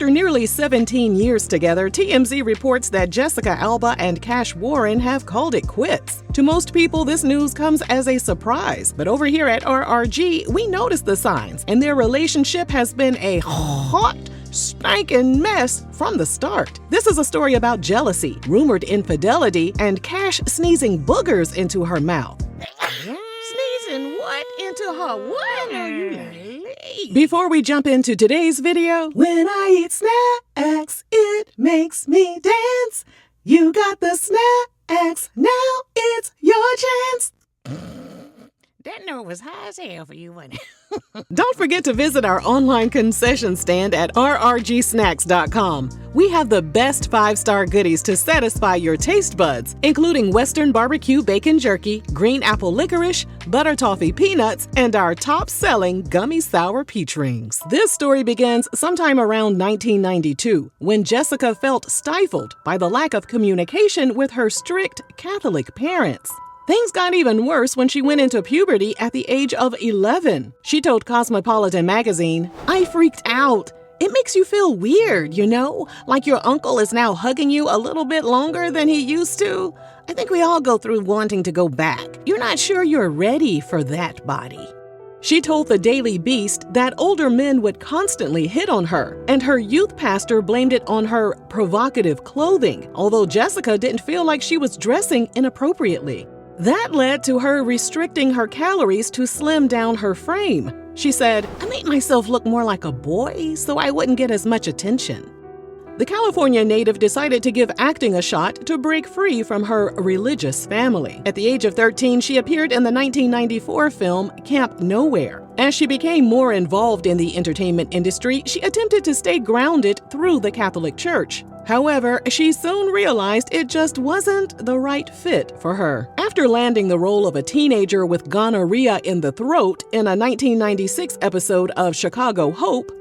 After nearly 17 years together, TMZ reports that Jessica Alba and Cash Warren have called it quits. To most people, this news comes as a surprise, but over here at RRG, we noticed the signs, and their relationship has been a hot, stankin' mess from the start. This is a story about jealousy, rumored infidelity, and Cash sneezing boogers into her mouth. Sneezing what into her what? Before we jump into today's video, when I eat snacks, it makes me dance. You got the snacks, now it's your chance. That note was high as hell for you, wasn't it? Don't forget to visit our online concession stand at rrgsnacks.com. We have the best 5-star goodies to satisfy your taste buds, including Western barbecue bacon jerky, green apple licorice, butter toffee peanuts, and our top-selling gummy sour peach rings. This story begins sometime around 1992, when Jessica felt stifled by the lack of communication with her strict Catholic parents. Things got even worse when she went into puberty at the age of 11. She told Cosmopolitan magazine, "I freaked out. It makes you feel weird, you know? Like your uncle is now hugging you a little bit longer than he used to. I think we all go through wanting to go back. You're not sure you're ready for that body." She told the Daily Beast that older men would constantly hit on her, and her youth pastor blamed it on her provocative clothing, although Jessica didn't feel like she was dressing inappropriately. That led to her restricting her calories to slim down her frame. She said, "I made myself look more like a boy so I wouldn't get as much attention." The California native decided to give acting a shot to break free from her religious family. At the age of 13, she appeared in the 1994 film Camp Nowhere. As she became more involved in the entertainment industry, she attempted to stay grounded through the Catholic Church. However, she soon realized it just wasn't the right fit for her. After landing the role of a teenager with gonorrhea in the throat in a 1996 episode of Chicago Hope,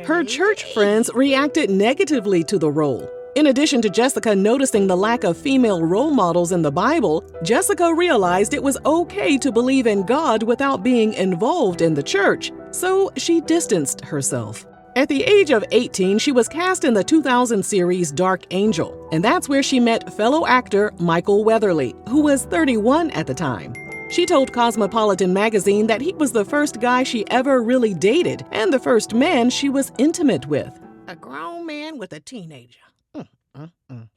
her church friends reacted negatively to the role. In addition to Jessica noticing the lack of female role models in the Bible, Jessica realized it was okay to believe in God without being involved in the church, so she distanced herself. At the age of 18, she was cast in the 2000 series Dark Angel, and that's where she met fellow actor Michael Weatherly, who was 31 at the time. She told Cosmopolitan magazine that he was the first guy she ever really dated and the first man she was intimate with. A grown man with a teenager.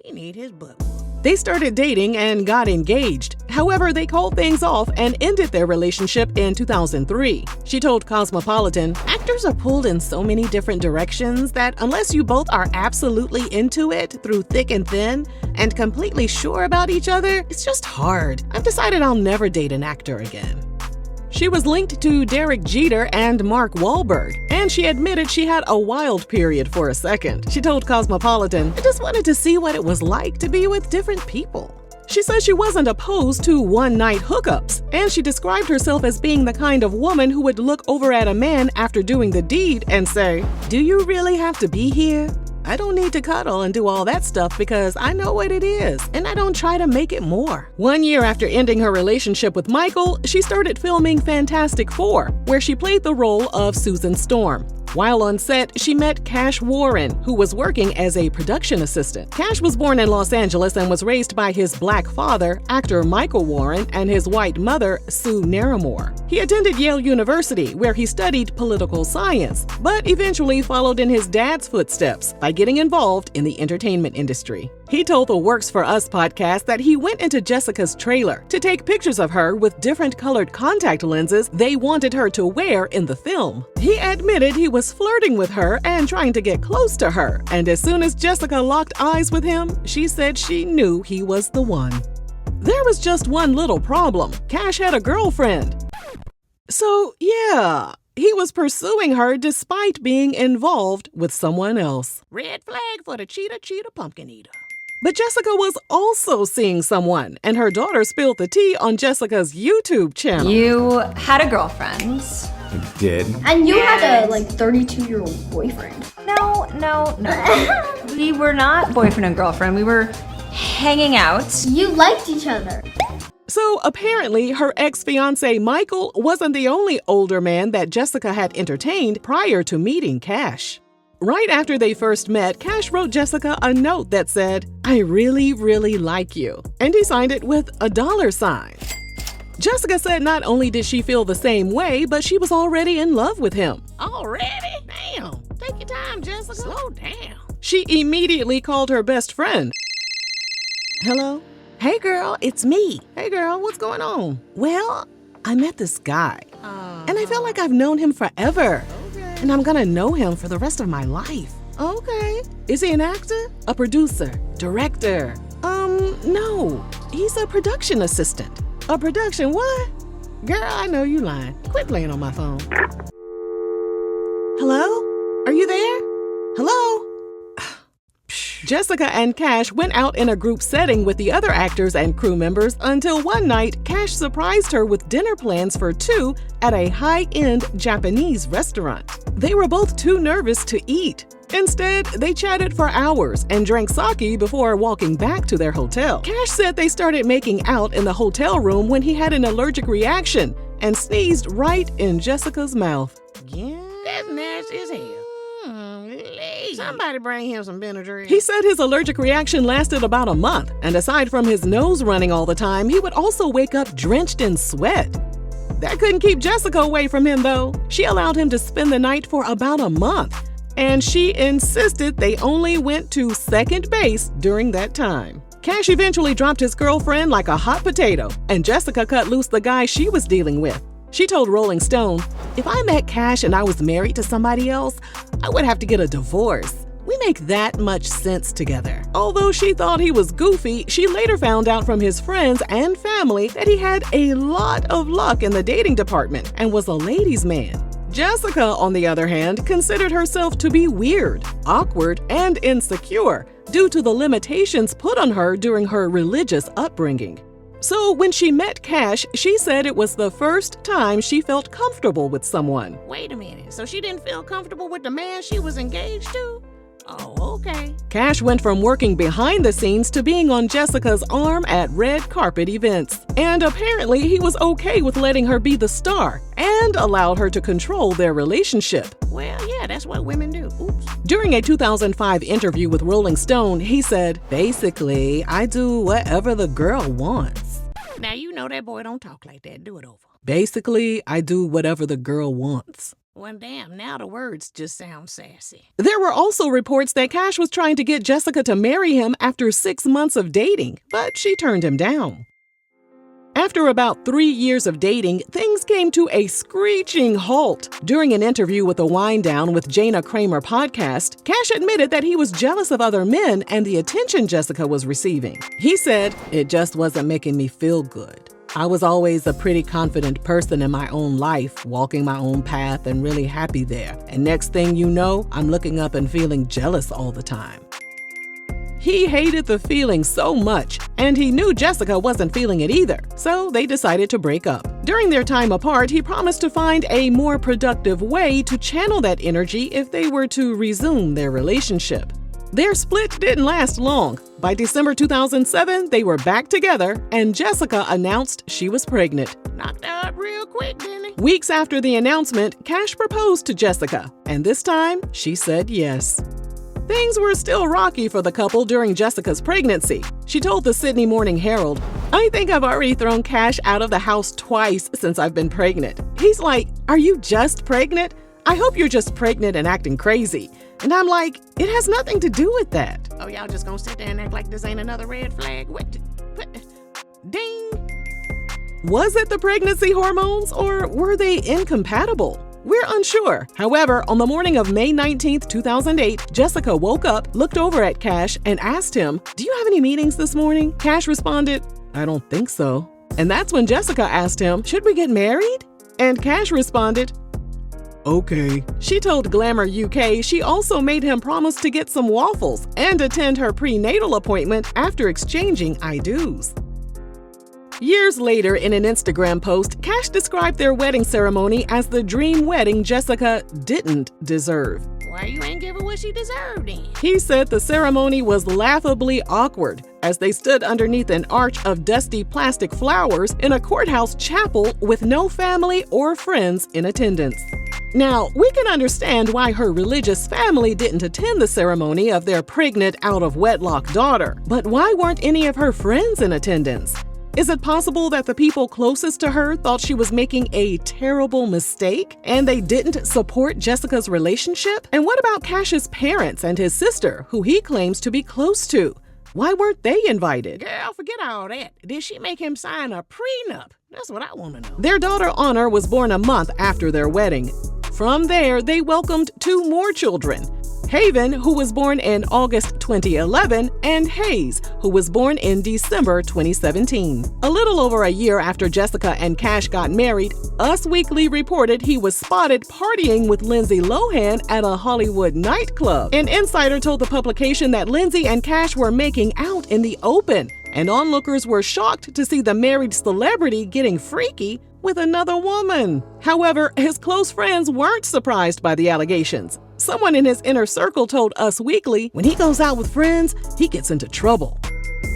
He need his book. They started dating and got engaged. However, they called things off and ended their relationship in 2003. She told Cosmopolitan, "Actors are pulled in so many different directions that unless you both are absolutely into it through thick and thin and completely sure about each other, it's just hard. I've decided I'll never date an actor again." She was linked to Derek Jeter and Mark Wahlberg, and she admitted she had a wild period for a second. She told Cosmopolitan, "I just wanted to see what it was like to be with different people." She says she wasn't opposed to one-night hookups, and she described herself as being the kind of woman who would look over at a man after doing the deed and say, "Do you really have to be here? I don't need to cuddle and do all that stuff because I know what it is, and I don't try to make it more." 1 year after ending her relationship with Michael, she started filming Fantastic Four, where she played the role of Susan Storm. While on set, she met Cash Warren, who was working as a production assistant. Cash was born in Los Angeles and was raised by his black father, actor Michael Warren, and his white mother, Sue Naramore. He attended Yale University, where he studied political science, but eventually followed in his dad's footsteps by getting involved in the entertainment industry. He told the Works For Us podcast that he went into Jessica's trailer to take pictures of her with different colored contact lenses they wanted her to wear in the film. He admitted he was flirting with her and trying to get close to her, and as soon as Jessica locked eyes with him, she said she knew he was the one. There was just one little problem. Cash had a girlfriend. So, yeah, he was pursuing her despite being involved with someone else. Red flag for the cheetah pumpkin eater. But Jessica was also seeing someone, and her daughter spilled the tea on Jessica's YouTube channel. You had a girlfriend. I did. And you had a 32-year-old boyfriend. No. We were not boyfriend and girlfriend. We were hanging out. You liked each other. So apparently, her ex-fiancé Michael wasn't the only older man that Jessica had entertained prior to meeting Cash. Right after they first met, Cash wrote Jessica a note that said, "I really, really like you," and he signed it with a $sign. Jessica said not only did she feel the same way, but she was already in love with him. Already? Damn. Take your time, Jessica. Slow down. She immediately called her best friend. "Hello? Hey girl, it's me. Hey girl, what's going on?" "Well, I met this guy, and I feel like I've known him forever. And I'm gonna know him for the rest of my life." "Okay. Is he an actor? A producer? Director?" No. He's a production assistant." "A production what?" "Girl, I know you lying. Quit playing on my phone." "Hello? Are you there? Hello?" Jessica and Cash went out in a group setting with the other actors and crew members until one night, Cash surprised her with dinner plans for two at a high-end Japanese restaurant. They were both too nervous to eat. Instead, they chatted for hours and drank sake before walking back to their hotel. Cash said they started making out in the hotel room when he had an allergic reaction and sneezed right in Jessica's mouth. Yeah, that's nasty as hell. Somebody bring him some Benadryl. He said his allergic reaction lasted about a month, and aside from his nose running all the time, he would also wake up drenched in sweat. That couldn't keep Jessica away from him, though. She allowed him to spend the night for about a month, and she insisted they only went to second base during that time. Cash eventually dropped his girlfriend like a hot potato, and Jessica cut loose the guy she was dealing with. She told Rolling Stone, "If I met Cash and I was married to somebody else, I would have to get a divorce. We make that much sense together." Although she thought he was goofy, she later found out from his friends and family that he had a lot of luck in the dating department and was a ladies' man. Jessica, on the other hand, considered herself to be weird, awkward, and insecure due to the limitations put on her during her religious upbringing. So when she met Cash, she said it was the first time she felt comfortable with someone. Wait a minute. So she didn't feel comfortable with the man she was engaged to? Oh, okay. Cash went from working behind the scenes to being on Jessica's arm at red carpet events. And apparently he was okay with letting her be the star and allowed her to control their relationship. Well, yeah, that's what women do. Oops. During a 2005 interview with Rolling Stone, he said, "Basically, I do whatever the girl wants." Now, you know that boy don't talk like that. Do it over. "Basically, I do whatever the girl wants." Well, damn, now the words just sound sassy. There were also reports that Cash was trying to get Jessica to marry him after 6 months of dating, but she turned him down. After about 3 years of dating, things came to a screeching halt. During an interview with the Wind Down with Jana Kramer podcast, Cash admitted that he was jealous of other men and the attention Jessica was receiving. He said, "It just wasn't making me feel good. I was always a pretty confident person in my own life, walking my own path and really happy there. And next thing you know, I'm looking up and feeling jealous all the time." He hated the feeling so much, and he knew Jessica wasn't feeling it either, so they decided to break up. During their time apart, he promised to find a more productive way to channel that energy if they were to resume their relationship. Their split didn't last long. By December 2007, they were back together, and Jessica announced she was pregnant. Knocked her up real quick, didn't he? Weeks after the announcement, Cash proposed to Jessica, and this time, she said yes. Things were still rocky for the couple during Jessica's pregnancy. She told the Sydney Morning Herald, "I think I've already thrown Cash out of the house twice since I've been pregnant. He's like, 'Are you just pregnant? I hope you're just pregnant and acting crazy.' And I'm like, it has nothing to do with that." Oh, y'all just gonna sit there and act like this ain't another red flag? What? Ding! Was it the pregnancy hormones, or were they incompatible? We're unsure. However, on the morning of May 19, 2008, Jessica woke up, looked over at Cash, and asked him, "Do you have any meetings this morning?" Cash responded, "I don't think so." And that's when Jessica asked him, "Should we get married?" And Cash responded, "Okay." She told Glamour UK she also made him promise to get some waffles and attend her prenatal appointment after exchanging I-dos. Years later, in an Instagram post, Cash described their wedding ceremony as the dream wedding Jessica didn't deserve. Why you ain't give her what she deserved then? He said the ceremony was laughably awkward, as they stood underneath an arch of dusty plastic flowers in a courthouse chapel with no family or friends in attendance. Now, we can understand why her religious family didn't attend the ceremony of their pregnant out-of-wedlock daughter, but why weren't any of her friends in attendance? Is it possible that the people closest to her thought she was making a terrible mistake and they didn't support Jessica's relationship? And what about Cash's parents and his sister, who he claims to be close to? Why weren't they invited? Girl, forget all that. Did she make him sign a prenup? That's what I want to know. Their daughter Honor was born a month after their wedding. From there, they welcomed 2 more children, Haven, who was born in August 2011, and Hayes, who was born in December 2017. A little over a year after Jessica and Cash got married, Us Weekly reported he was spotted partying with Lindsay Lohan at a Hollywood nightclub. An insider told the publication that Lindsay and Cash were making out in the open, and onlookers were shocked to see the married celebrity getting freaky with another woman. However, his close friends weren't surprised by the allegations. Someone in his inner circle told Us Weekly, when he goes out with friends, he gets into trouble.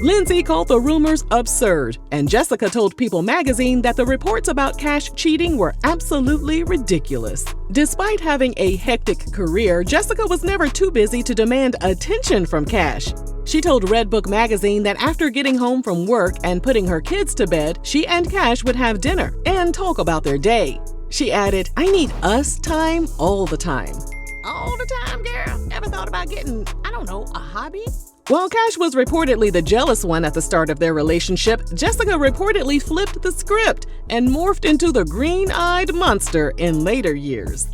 Lindsay called the rumors absurd, and Jessica told People magazine that the reports about Cash cheating were absolutely ridiculous. Despite having a hectic career, Jessica was never too busy to demand attention from Cash. She told Redbook magazine that after getting home from work and putting her kids to bed, she and Cash would have dinner and talk about their day. She added, "I need us time all the time." All the time, girl? Ever thought about getting, a hobby? While Cash was reportedly the jealous one at the start of their relationship, Jessica reportedly flipped the script and morphed into the green-eyed monster in later years.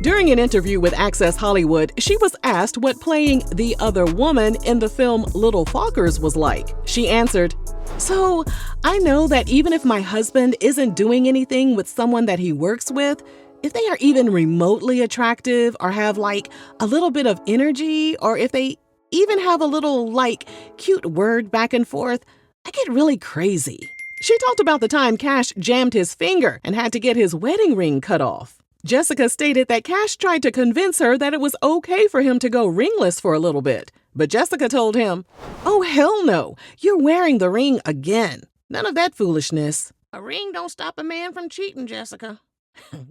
During an interview with Access Hollywood, she was asked what playing the other woman in the film Little Fockers was like. She answered, "So, I know that even if my husband isn't doing anything with someone that he works with, if they are even remotely attractive or have a little bit of energy, or if they even have a little cute word back and forth, I get really crazy." She talked about the time Cash jammed his finger and had to get his wedding ring cut off. Jessica stated that Cash tried to convince her that it was okay for him to go ringless for a little bit, but Jessica told him, "Oh, hell no, you're wearing the ring again. None of that foolishness." A ring don't stop a man from cheating, Jessica.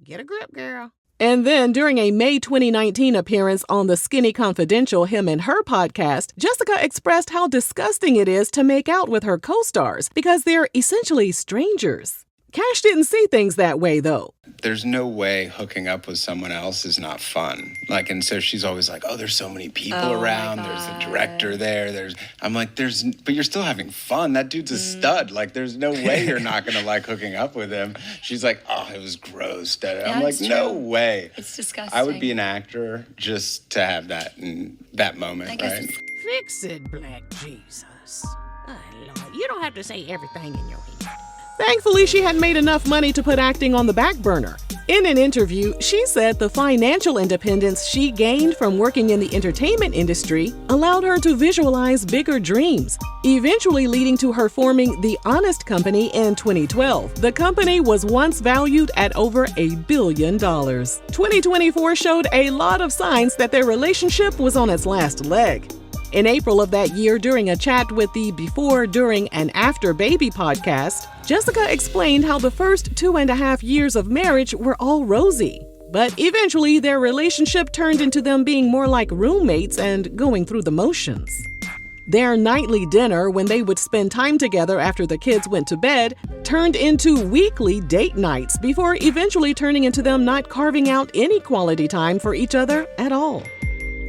Get a grip, girl. And then, during a May 2019 appearance on the Skinny Confidential Him and Her podcast, Jessica expressed how disgusting it is to make out with her co-stars because they're essentially strangers. Cash didn't see things that way, though. There's no way hooking up with someone else is not fun. And so she's always like, "Oh, there's so many people around. There's the director there. I'm like, but you're still having fun. That dude's a stud. There's no way you're not going to like hooking up with him." She's like, "Oh, it was gross." I'm like, "No way." It's disgusting. I would be an actor just to have that in that moment, right? Fix it, Black Jesus. Oh, Lord. You don't have to say everything in your head. Thankfully, she had made enough money to put acting on the back burner. In an interview, she said the financial independence she gained from working in the entertainment industry allowed her to visualize bigger dreams, eventually leading to her forming The Honest Company in 2012. The company was once valued at over $1 billion. 2024 showed a lot of signs that their relationship was on its last leg. In April of that year, during a chat with the Before, During, and After Baby podcast, Jessica explained how the first 2.5 years of marriage were all rosy. But eventually, their relationship turned into them being more like roommates and going through the motions. Their nightly dinner, when they would spend time together after the kids went to bed, turned into weekly date nights before eventually turning into them not carving out any quality time for each other at all.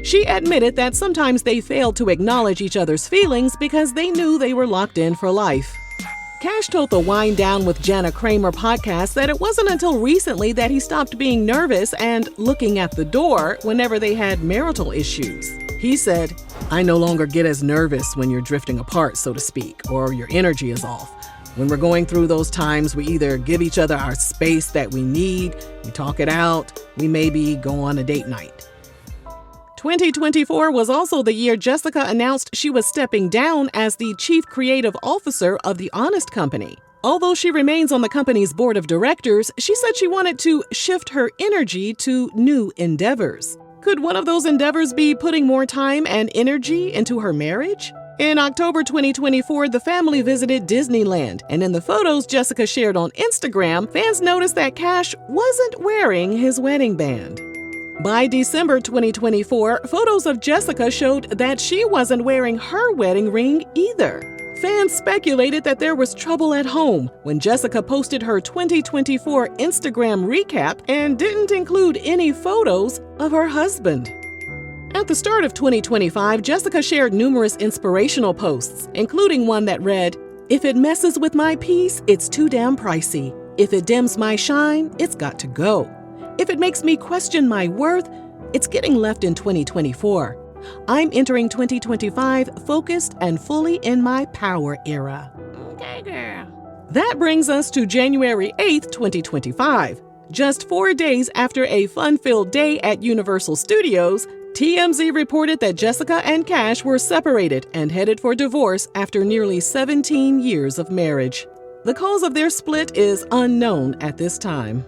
She admitted that sometimes they failed to acknowledge each other's feelings because they knew they were locked in for life. Cash told the Wind Down with Jana Kramer podcast that it wasn't until recently that he stopped being nervous and looking at the door whenever they had marital issues. He said, "I no longer get as nervous when you're drifting apart, so to speak, or your energy is off. When we're going through those times, we either give each other our space that we need, we talk it out, we maybe go on a date night." 2024 was also the year Jessica announced she was stepping down as the chief creative officer of The Honest Company. Although she remains on the company's board of directors, she said she wanted to shift her energy to new endeavors. Could one of those endeavors be putting more time and energy into her marriage? In October 2024, the family visited Disneyland, and in the photos Jessica shared on Instagram, fans noticed that Cash wasn't wearing his wedding band. By December 2024, photos of Jessica showed that she wasn't wearing her wedding ring either. Fans speculated that there was trouble at home when Jessica posted her 2024 Instagram recap and didn't include any photos of her husband. At the start of 2025, Jessica shared numerous inspirational posts, including one that read, "If it messes with my peace, it's too damn pricey. If it dims my shine, it's got to go. If it makes me question my worth, it's getting left in 2024. I'm entering 2025 focused and fully in my power era." Okay, girl. That brings us to January 8th, 2025. Just 4 days after a fun-filled day at Universal Studios, TMZ reported that Jessica and Cash were separated and headed for divorce after nearly 17 years of marriage. The cause of their split is unknown at this time.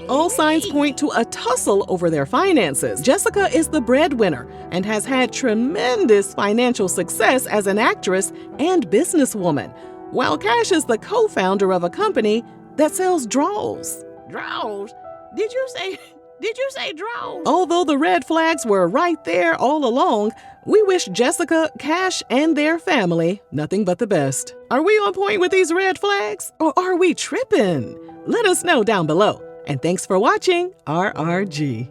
All signs point to a tussle over their finances. Jessica is the breadwinner and has had tremendous financial success as an actress and businesswoman, while Cash is the co-founder of a company that sells draws. Draws? Did you say draws? Although the red flags were right there all along, we wish Jessica, Cash, and their family nothing but the best. Are we on point with these red flags, or are we tripping? Let us know down below. And thanks for watching RRG.